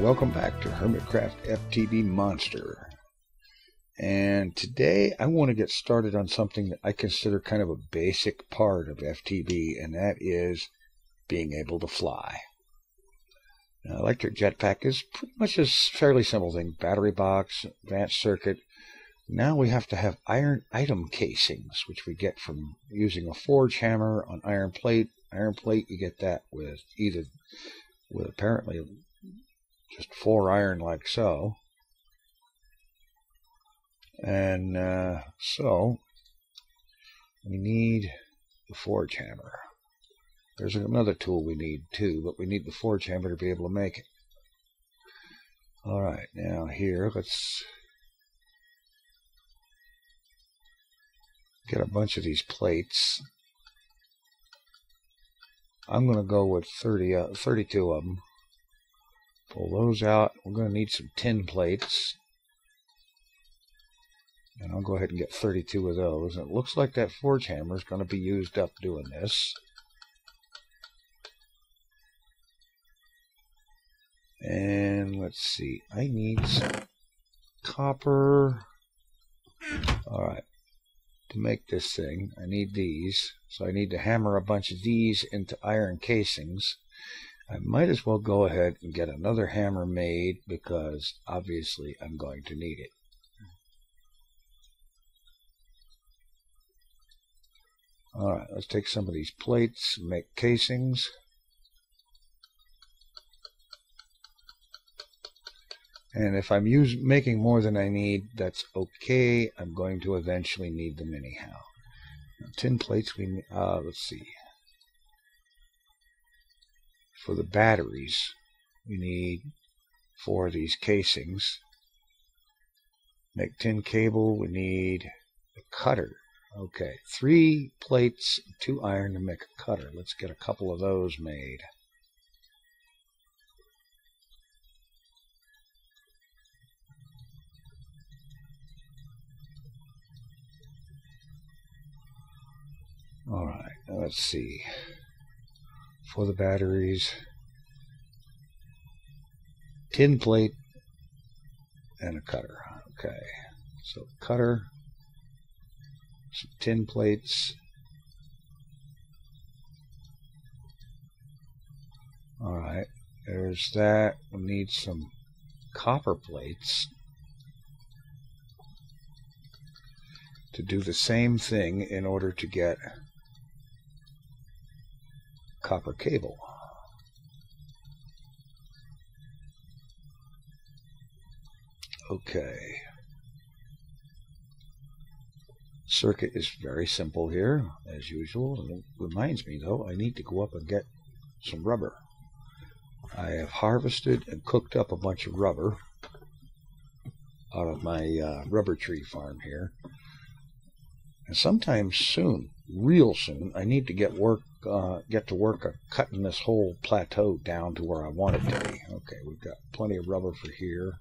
welcome back to Hermitcraft FTB Monster. And today I want to get started on something that I consider kind of a basic part of FTB, and that is being able to fly. Now, electric jetpack is pretty much a fairly simple thing. Battery box, advanced circuit. Now we have to have iron item casings, which we get from using a forge hammer on iron plate. Iron plate, you get that with apparently just 4 iron like so. And so we need the forge hammer. There's another tool we need too, but we need the forge hammer to be able to make it. Alright, now here, let's get a bunch of these plates. I'm going to go with 32 of them. Pull those out. We're going to need some tin plates. And I'll go ahead and get 32 of those. And it looks like that forge hammer is going to be used up doing this. And let's see. I need some copper. Alright. To make this thing, I need these. So I need to hammer a bunch of these into iron casings. I might as well go ahead and get another hammer made because obviously I'm going to need it. Alright, let's take some of these plates and make casings. And if I'm making more than I need, that's okay. I'm going to eventually need them anyhow. Now, tin plates, we need, let's see. For the batteries, we need 4 of these casings. Make tin cable, we need a cutter. Okay, 3 plates, 2 iron to make a cutter. Let's get a couple of those made. Alright, let's see. For the batteries, tin plate and a cutter. Okay, so cutter, some tin plates. Alright, there's that. We need some copper plates to do the same thing in order to get copper cable. Okay. Circuit is very simple here, as usual. It reminds me, though, I need to go up and get some rubber. I have harvested and cooked up a bunch of rubber out of my rubber tree farm here. And sometime soon, real soon, I need to get to work at cutting this whole plateau down to where I want it to be. Okay, we've got plenty of rubber for here.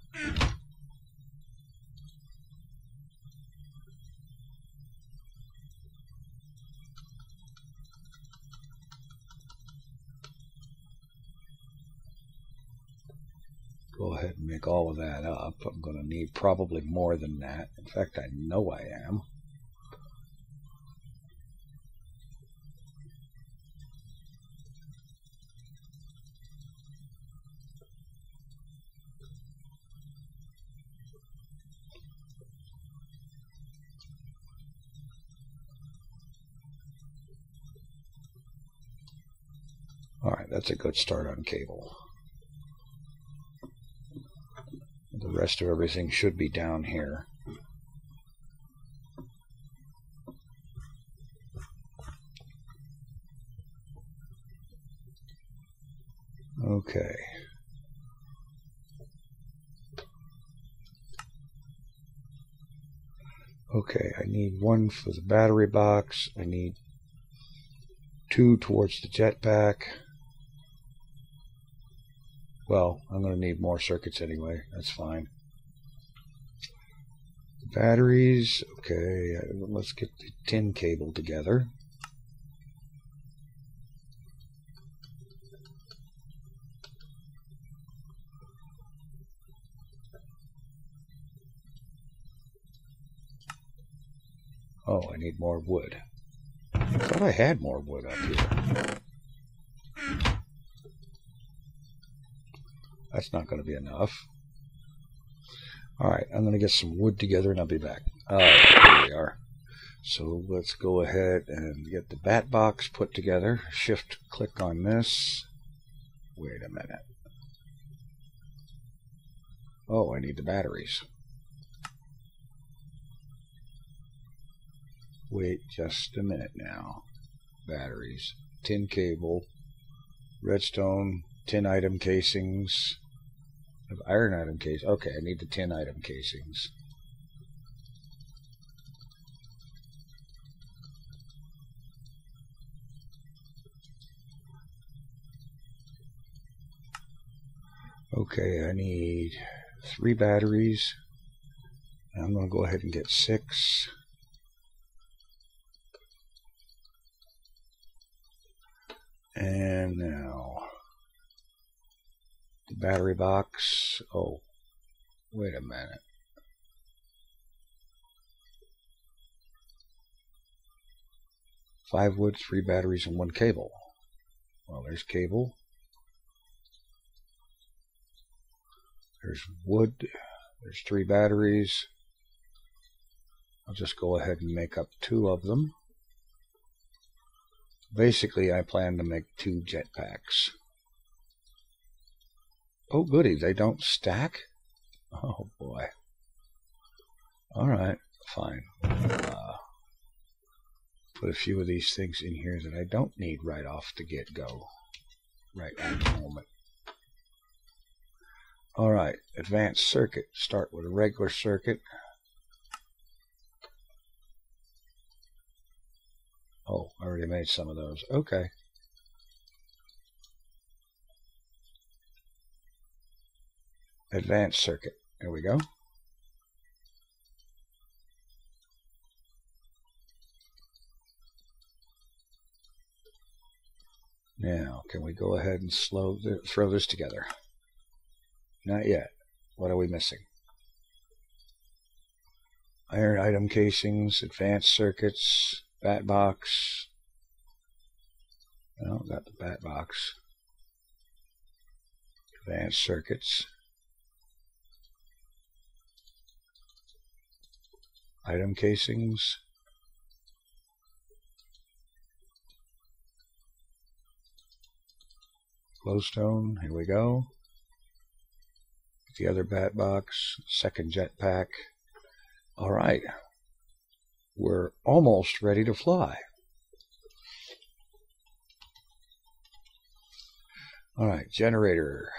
Go ahead and make all of that up. I'm going to need probably more than that. In fact, I know I am. Alright, that's a good start on cable. The rest of everything should be down here. Okay. Okay, I need 1 for the battery box. I need 2 towards the jetpack. Well, I'm going to need more circuits anyway. That's fine. Batteries. Okay, let's get the tin cable together. Oh, I need more wood. I thought I had more wood up here. That's not going to be enough. Alright, I'm going to get some wood together and I'll be back. Alright, here we are. So let's go ahead and get the bat box put together. Shift click on this. Wait a minute. Oh, I need the batteries. Wait just a minute now. Batteries. Tin cable. Redstone. Tin item casings. Iron item case. Okay, I need the tin item casings. Okay, I need 3 batteries. I'm going to go ahead and get 6. And now the battery box. Oh, wait a minute. Five wood, 3 batteries, and 1 cable. Well, there's cable. There's wood. There's 3 batteries. I'll just go ahead and make up 2 of them. Basically, I plan to make 2 jetpacks. Oh, goody, they don't stack? Oh, boy. Alright, fine. Put a few of these things in here that I don't need right off the get-go. Right at the moment. Alright, advanced circuit. Start with a regular circuit. Oh, I already made some of those. Okay. Advanced circuit. There we go. Now, can we go ahead and throw this together? Not yet. What are we missing? Iron item casings, advanced circuits, bat box. Well, got the bat box. Advanced circuits. Item casings. Glowstone, here we go. The other bat box, second jetpack. Alright. We're almost ready to fly. Alright, generator.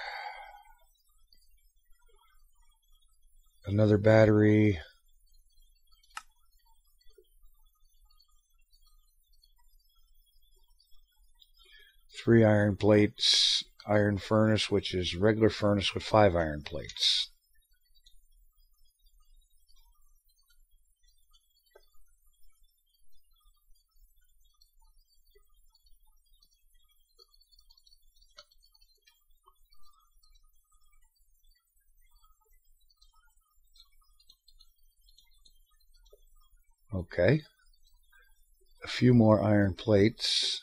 Another battery. Three iron plates, iron furnace, which is regular furnace with 5 iron plates. Okay. A few more iron plates.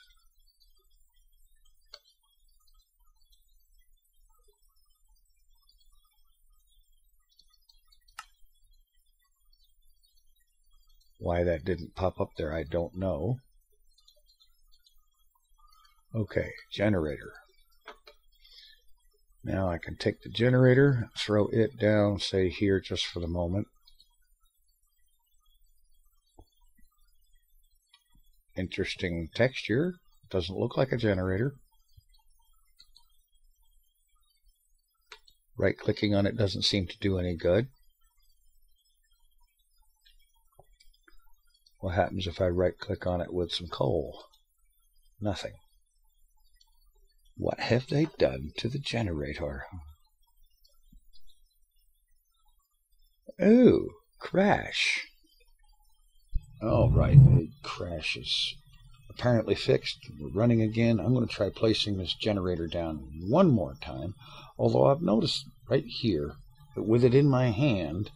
Why that didn't pop up there, I don't know. Okay, generator. Now I can take the generator, throw it down, say here just for the moment. Interesting texture. Doesn't look like a generator. Right-clicking on it doesn't seem to do any good. What happens if I right-click on it with some coal? Nothing. What have they done to the generator? Oh, crash. Oh, right, the crash is apparently fixed. We're running again. I'm going to try placing this generator down one more time. Although I've noticed right here that with it in my hand,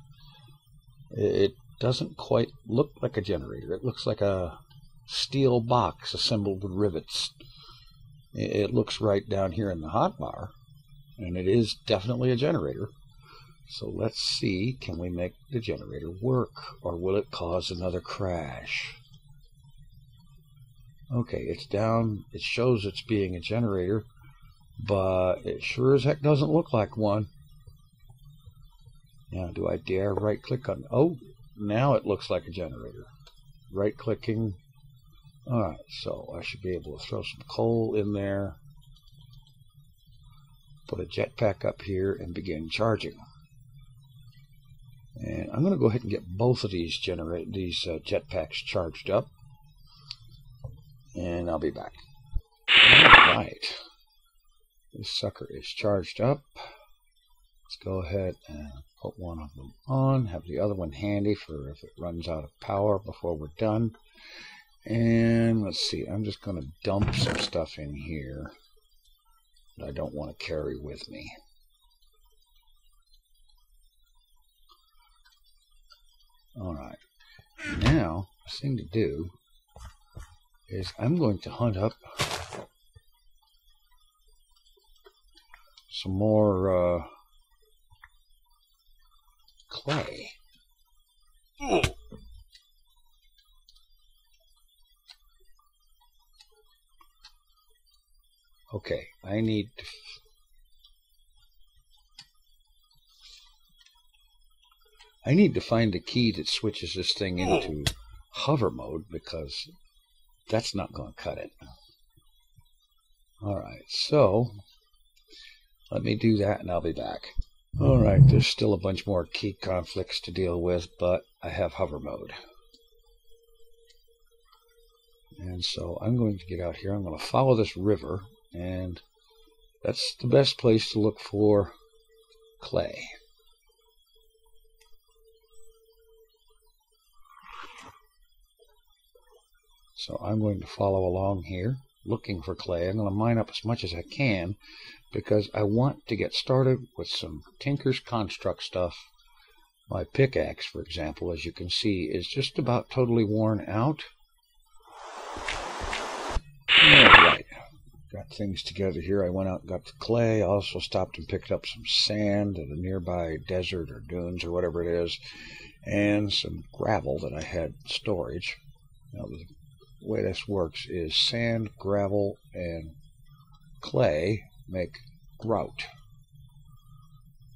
it doesn't quite look like a generator. It looks like a steel box assembled with rivets. It looks right down here in the hotbar, and it is definitely a generator. So let's see, can we make the generator work, or will it cause another crash? Okay, it's down. It shows it's being a generator, but it sure as heck doesn't look like one. Now, do I dare right-click on... Oh, now it looks like a generator. Right-clicking. Alright, so I should be able to throw some coal in there, put a jetpack up here, and begin charging. And I'm going to go ahead and get both of these jetpacks charged up, and I'll be back. Alright, this sucker is charged up. Let's go ahead and put one of them on, have the other one handy for if it runs out of power before we're done. And let's see, I'm just going to dump some stuff in here that I don't want to carry with me. Alright, now the thing to do is I'm going to hunt up some more clay. Okay, I need to find the key that switches this thing into hover mode, because that's not going to cut it. Alright, so let me do that and I'll be back. Alright, there's still a bunch more key conflicts to deal with, but I have hover mode. And so I'm going to get out here. I'm going to follow this river, and that's the best place to look for clay. So I'm going to follow along here, looking for clay. I'm going to mine up as much as I can, because I want to get started with some Tinker's Construct stuff. My pickaxe, for example, as you can see, is just about totally worn out. Alright, got things together here. I went out and got the clay. I also stopped and picked up some sand at a nearby desert or dunes or whatever it is, and some gravel that I had storage. Now, the way this works is sand, gravel, and clay make grout.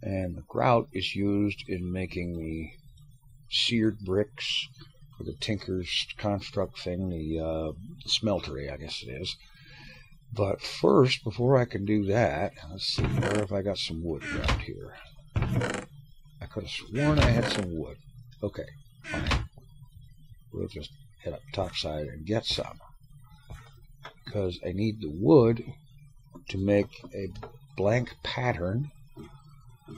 And the grout is used in making the seared bricks for the Tinker's Construct thing, the smeltery, I guess it is. But first, before I can do that, let's see, where have I got some wood around here? I could have sworn I had some wood. Okay, fine. We'll just head up topside and get some, because I need the wood to make a blank pattern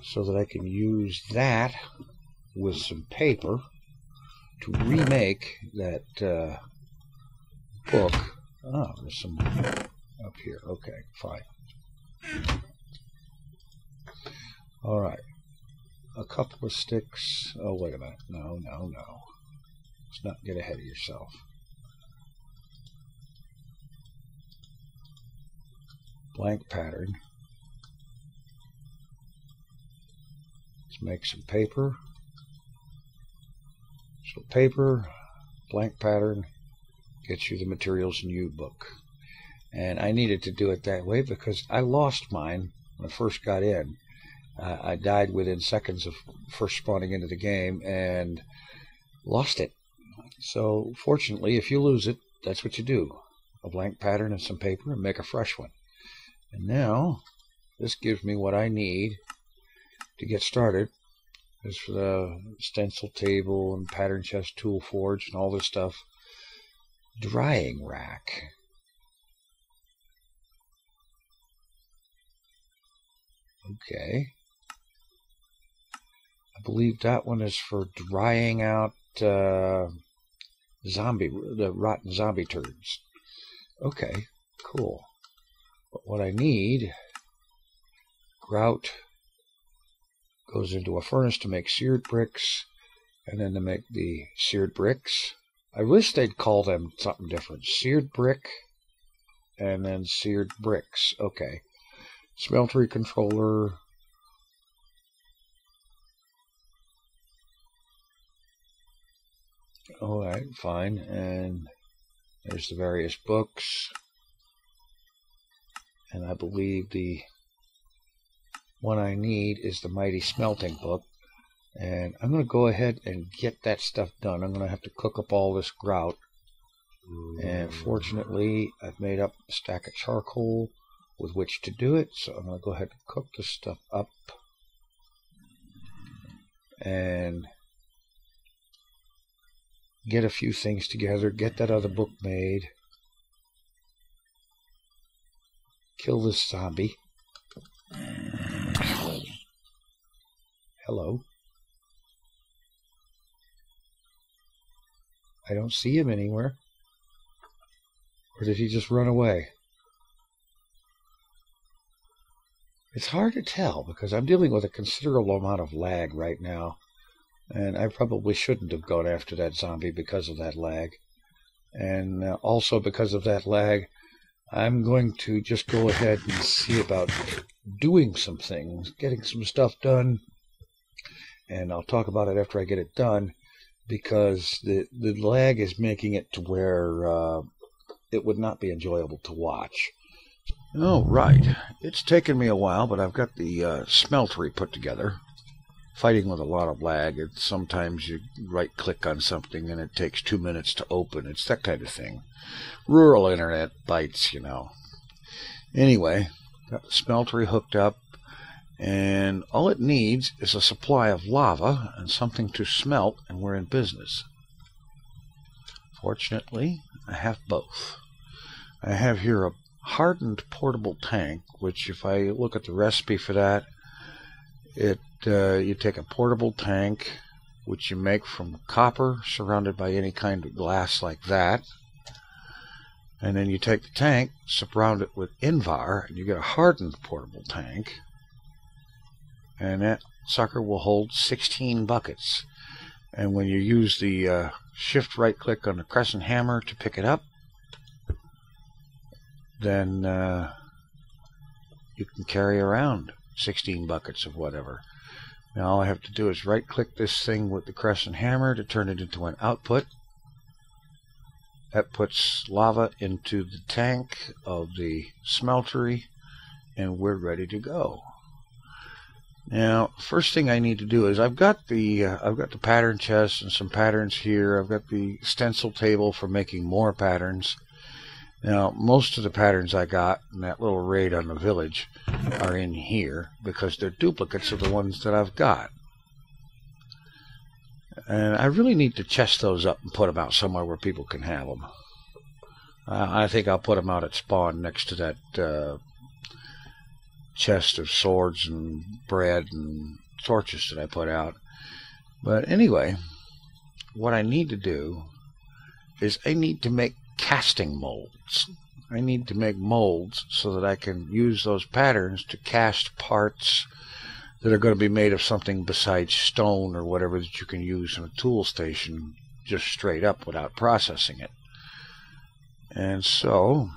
so that I can use that with some paper to remake that book. Oh, there's some up here. Okay, fine. Alright, a couple of sticks. Oh, wait a minute. No. Let's not get ahead of yourself. Blank pattern. Let's make some paper. So paper, blank pattern, gets you the materials in U-book. And I needed to do it that way because I lost mine when I first got in. I died within seconds of first spawning into the game and lost it. So fortunately, if you lose it, that's what you do. A blank pattern and some paper and make a fresh one. And now, this gives me what I need to get started. This for the stencil table and pattern chest, tool forge, and all this stuff. Drying rack. Okay. I believe that one is for drying out the rotten zombie turds. Okay, cool. But what I need, grout goes into a furnace to make seared bricks, And then to make the seared bricks. I wish they'd call them something different. Seared brick and then seared bricks. Okay. Smeltery controller. Alright, fine. And there's the various books. And I believe the one I need is the Mighty Smelting book. And I'm going to go ahead and get that stuff done. I'm going to have to cook up all this grout. And fortunately, I've made up a stack of charcoal with which to do it. So I'm going to go ahead and cook this stuff up. And get a few things together. Get that other book made. Kill this zombie. Hello. I don't see him anywhere. Or did he just run away? It's hard to tell because I'm dealing with a considerable amount of lag right now. And I probably shouldn't have gone after that zombie because of that lag. And also because of that lag, I'm going to just go ahead and see about doing some things, getting some stuff done. And I'll talk about it after I get it done, because the lag is making it to where it would not be enjoyable to watch. Oh, right. It's taken me a while, but I've got the smeltery put together. Fighting with a lot of lag. Sometimes you right-click on something and it takes 2 minutes to open. It's that kind of thing. Rural internet bites, you know. Anyway, got the smeltery hooked up, and all it needs is a supply of lava and something to smelt, and we're in business. Fortunately, I have both. I have here a hardened portable tank, which if I look at the recipe for that, you take a portable tank, which you make from copper surrounded by any kind of glass like that, and then you take the tank, surround it with Invar, and you get a hardened portable tank, and that sucker will hold 16 buckets. And when you use the shift right click on the crescent hammer to pick it up, then you can carry around 16 buckets of whatever. Now all I have to do is right click this thing with the crescent hammer to turn it into an output. That puts lava into the tank of the smeltery, and we're ready to go. Now, first thing I need to do is I've got the pattern chest and some patterns here. I've got the stencil table for making more patterns. Now, most of the patterns I got in that little raid on the village are in here because they're duplicates of the ones that I've got. And I really need to chest those up and put them out somewhere where people can have them. I think I'll put them out at spawn next to that chest of swords and bread and torches that I put out. But anyway, what I need to do is I need to make casting molds. I need to make molds so that I can use those patterns to cast parts that are going to be made of something besides stone or whatever that you can use in a tool station just straight up without processing it. And so,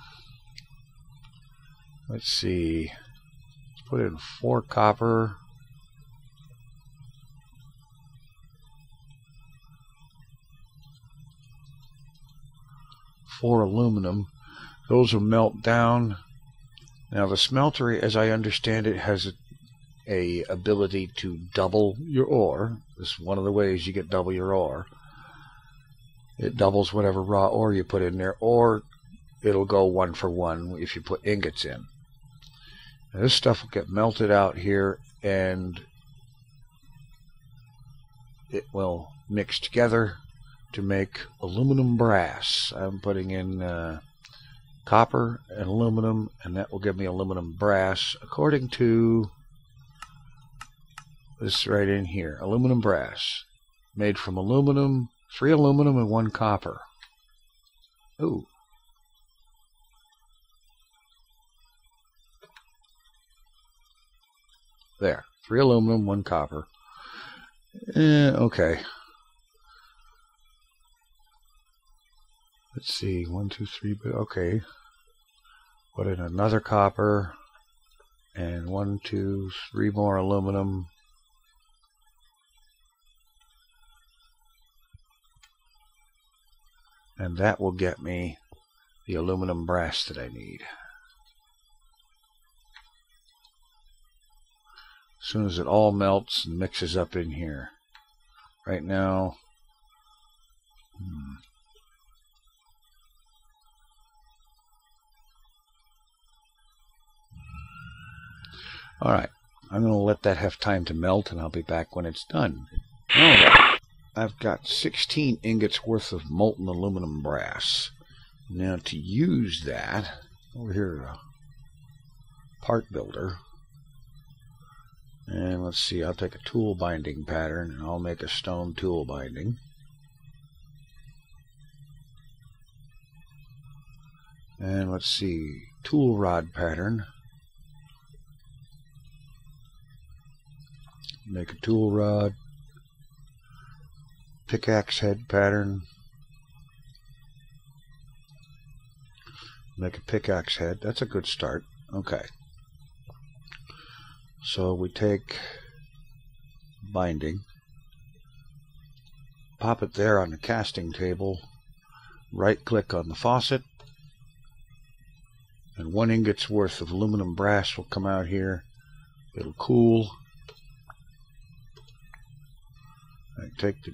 let's see, let's put in 4 copper, 4 aluminum. Those will melt down. Now the smeltery, as I understand it, has a ability to double your ore. This is one of the ways you get double your ore. It doubles whatever raw ore you put in there, or it'll go 1 for 1 if you put ingots in. Now this stuff will get melted out here, and it will mix together to make aluminum brass. I'm putting in copper and aluminum, and that will give me aluminum brass according to this right in here. Aluminum brass made from aluminum, 3 aluminum and 1 copper. Ooh. There, 3 aluminum, 1 copper. Okay. Let's see, 1, 2, 3, but okay. Put in another copper, and 1, 2, 3 more aluminum. And that will get me the aluminum brass that I need. As soon as it all melts and mixes up in here. Right now, alright, I'm going to let that have time to melt, and I'll be back when it's done. Alright, I've got 16 ingots worth of molten aluminum brass. Now to use that, over here, part builder, and let's see, I'll take a tool binding pattern and I'll make a stone tool binding. And let's see, tool rod pattern. Make a tool rod. Pickaxe head pattern. Make a pickaxe head. That's a good start. Okay. So we take binding, pop it there on the casting table, right click on the faucet, and 1 ingot's worth of aluminum brass will come out here. It'll cool. I take the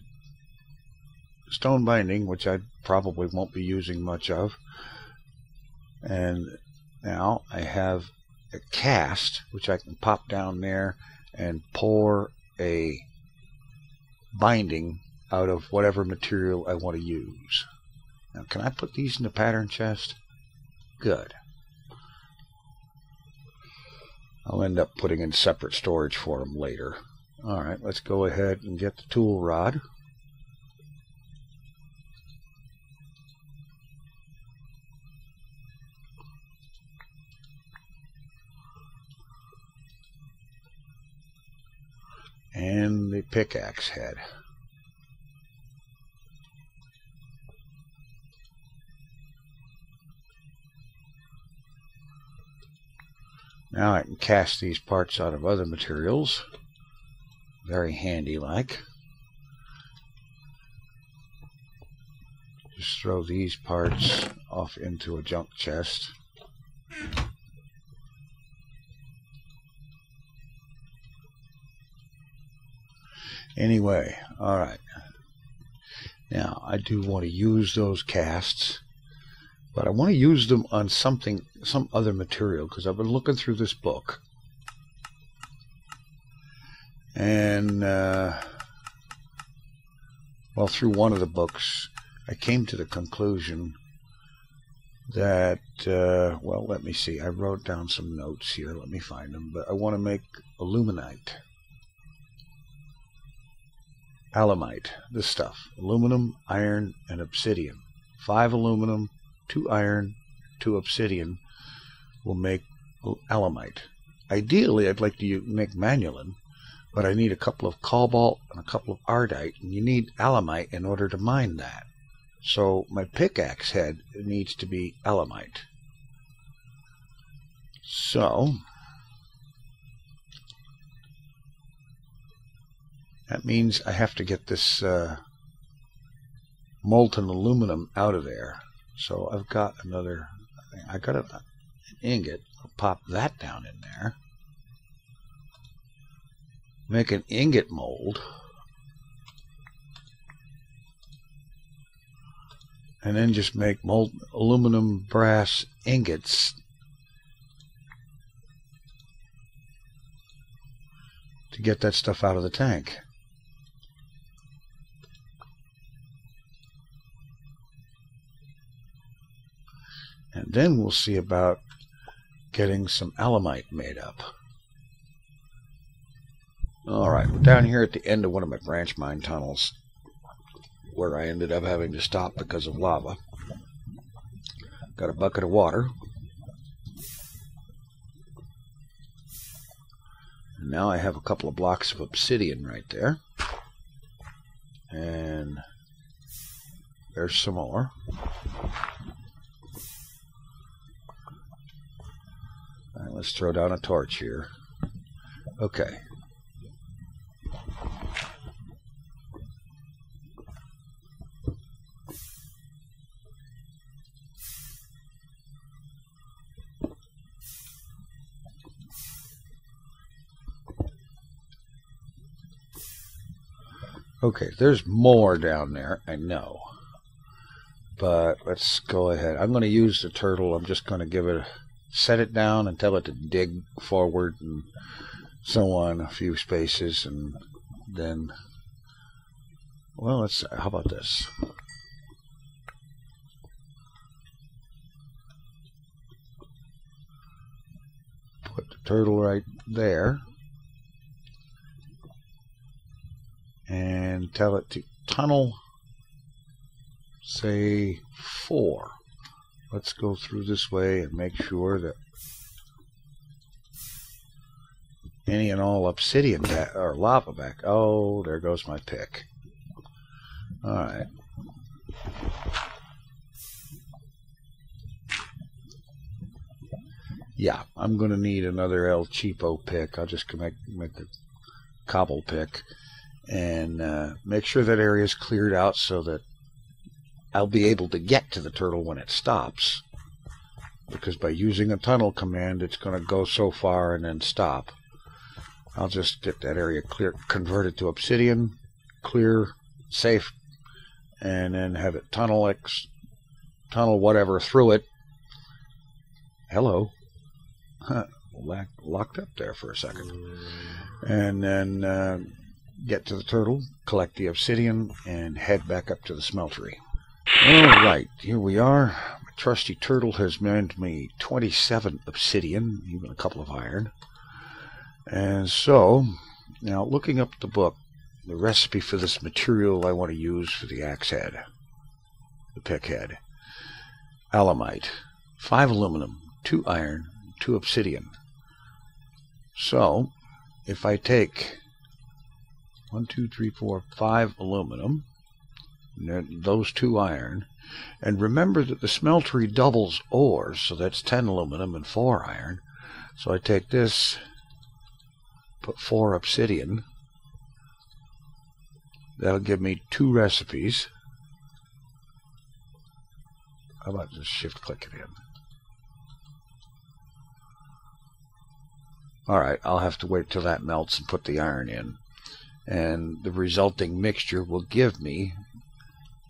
stone binding, which I probably won't be using much of, and now I have a cast which I can pop down there and pour a binding out of whatever material I want to use. Now, can I put these in the pattern chest? Good. I'll end up putting in separate storage for them later. Alright, let's go ahead and get the tool rod. And the pickaxe head. Now I can cast these parts out of other materials. Very handy like. Just throw these parts off into a junk chest. Anyway, alright. Now, I do want to use those casts, but I want to use them on some other material, because I've been looking through this book. And, well, through one of the books, I came to the conclusion that, well, let me see. I wrote down some notes here. Let me find them. But I want to make aluminite. Alumite, this stuff. Aluminum, iron, and obsidian. 5 aluminum, 2 iron, 2 obsidian will make alumite. Ideally, I'd like to make manulin, but I need a couple of cobalt and a couple of ardite, and you need alumite in order to mine that. So my pickaxe head needs to be alumite. So that means I have to get this molten aluminum out of there. So I've got another thing. I got an ingot. I'll pop that down in there. Make an ingot mold. And then just make molten aluminum brass ingots to get that stuff out of the tank. And then we'll see about getting some alumite made up. Alright, we're down here at the end of one of my branch mine tunnels, where I ended up having to stop because of lava. Got a bucket of water. And now I have a couple of blocks of obsidian right there. And there's some more. All right, let's throw down a torch here. Okay. Okay, there's more down there, I know. But let's go ahead. I'm going to use the turtle. I'm just going to give it, set it down and tell it to dig forward and so on a few spaces, and then, well, how about this? Put the turtle right there. And tell it to tunnel, say 4. Let's go through this way and make sure that any and all obsidian or lava back. Oh, there goes my pick. Alright. Yeah, I'm going to need another El Cheapo pick. I'll just make a cobble pick. And make sure that area is cleared out so that I'll be able to get to the turtle when it stops. Because by using a tunnel command, it's going to go so far and then stop. I'll just get that area clear, converted to obsidian, clear, safe, and then have it tunnel whatever through it. Hello. Huh, locked up there for a second. And then get to the turtle, collect the obsidian, and head back up to the smeltery. Alright, here we are. My trusty turtle has mined me 27 obsidian, even a couple of iron. And so, now looking up the book, the recipe for this material I want to use for the axe head, the pick head. Alamite, 5 aluminum, 2 iron, 2 obsidian. So, if I take 1, 2, 3, 4, 5 aluminum, and those 2 iron, and remember that the smeltery doubles ores, so that's 10 aluminum and 4 iron. So I take this, put 4 obsidian. That'll give me 2 recipes. How about just shift click it in? Alright, I'll have to wait till that melts and put the iron in. And the resulting mixture will give me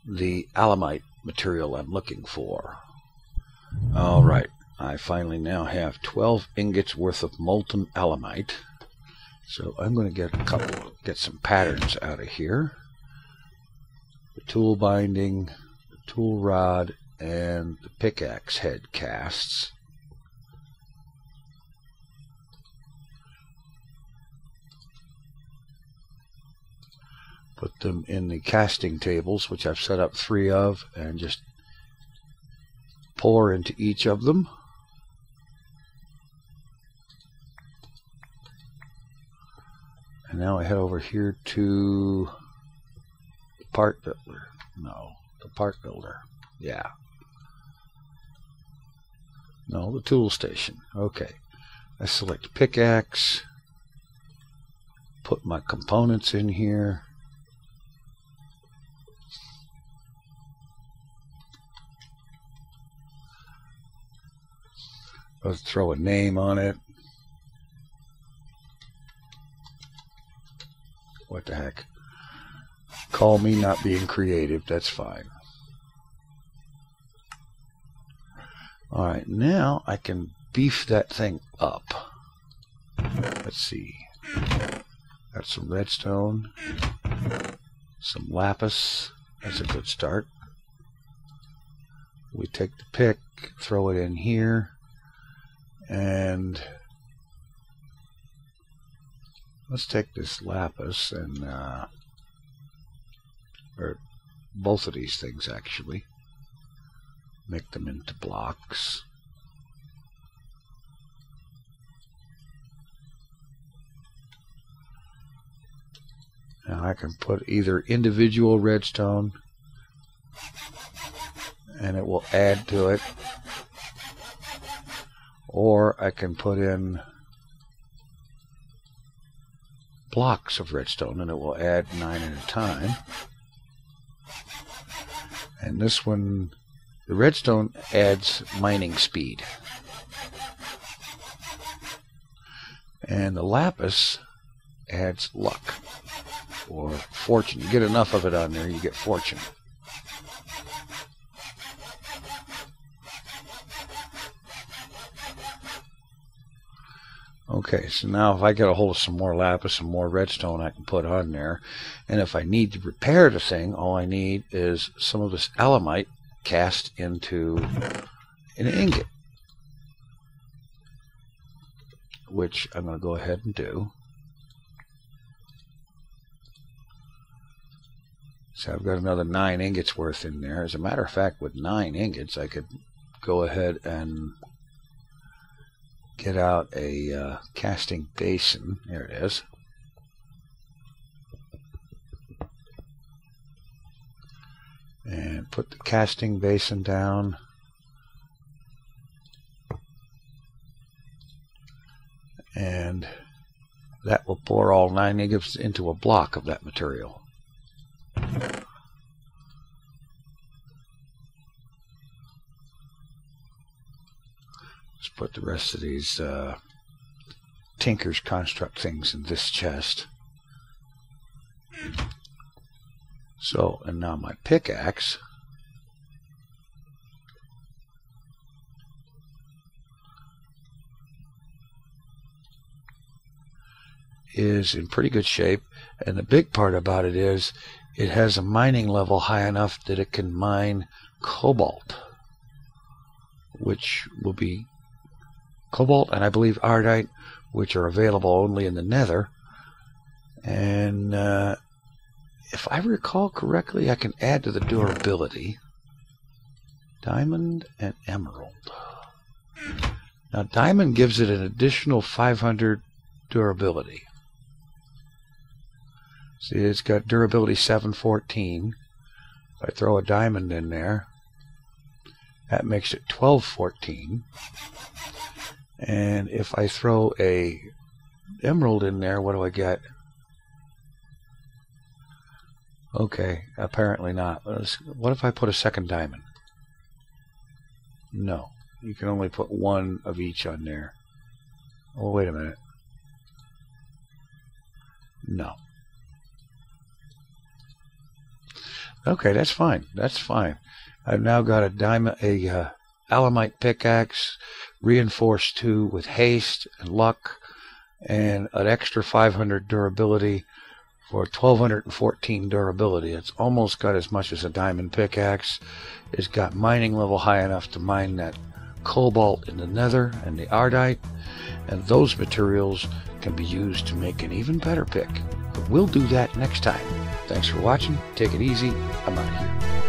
the alamite material I'm looking for. Alright, I finally now have 12 ingots worth of molten alamite. So I'm going to get some patterns out of here. The tool binding, the tool rod, and the pickaxe head casts. Put them in the casting tables, which I've set up 3 of, and just pour into each of them. And now I head over here to the part builder. No, the part builder. Yeah. No, the tool station. Okay. I select pickaxe. Put my components in here. Let's throw a name on it. What the heck? Call me not being creative, that's fine. Alright, now I can beef that thing up. Let's see. Got some redstone, some lapis. That's a good start. We take the pick, throw it in here, and let's take this lapis and or both of these things actually, make them into blocks. Now I can put either individual redstone and it will add to it. Or I can put in blocks of redstone and it will add 9 at a time. And this one, the redstone adds mining speed. And the lapis adds luck or fortune. You get enough of it on there, you get fortune. Okay, so now if I get a hold of some more lapis, some more redstone I can put on there. And if I need to repair the thing, all I need is some of this alamite cast into an ingot, which I'm going to go ahead and do. So I've got another 9 ingots worth in there. As a matter of fact, with 9 ingots, I could go ahead and get out a casting basin. There it is. And put the casting basin down. And that will pour all 9 ingots into a block of that material. Let's put the rest of these Tinker's Construct things in this chest. So, and now my pickaxe is in pretty good shape, and the big part about it is it has a mining level high enough that it can mine cobalt, which will be cobalt and I believe ardite, which are available only in the nether. And if I recall correctly, I can add to the durability diamond and emerald. Now diamond gives it an additional 500 durability. See, it's got durability 714. If I throw a diamond in there, that makes it 1214. And if I throw a emerald in there, what do I get? Okay, apparently not. What if I put a second diamond? No, you can only put one of each on there. Oh, wait a minute. No. Okay, that's fine. That's fine. I've now got a diamond, alamite pickaxe, reinforced 2 with haste and luck, and an extra 500 durability for 1214 durability. It's almost got as much as a diamond pickaxe. It's got mining level high enough to mine that cobalt in the nether and the ardite, and those materials can be used to make an even better pick. But we'll do that next time. Thanks for watching. Take it easy. I'm out of here.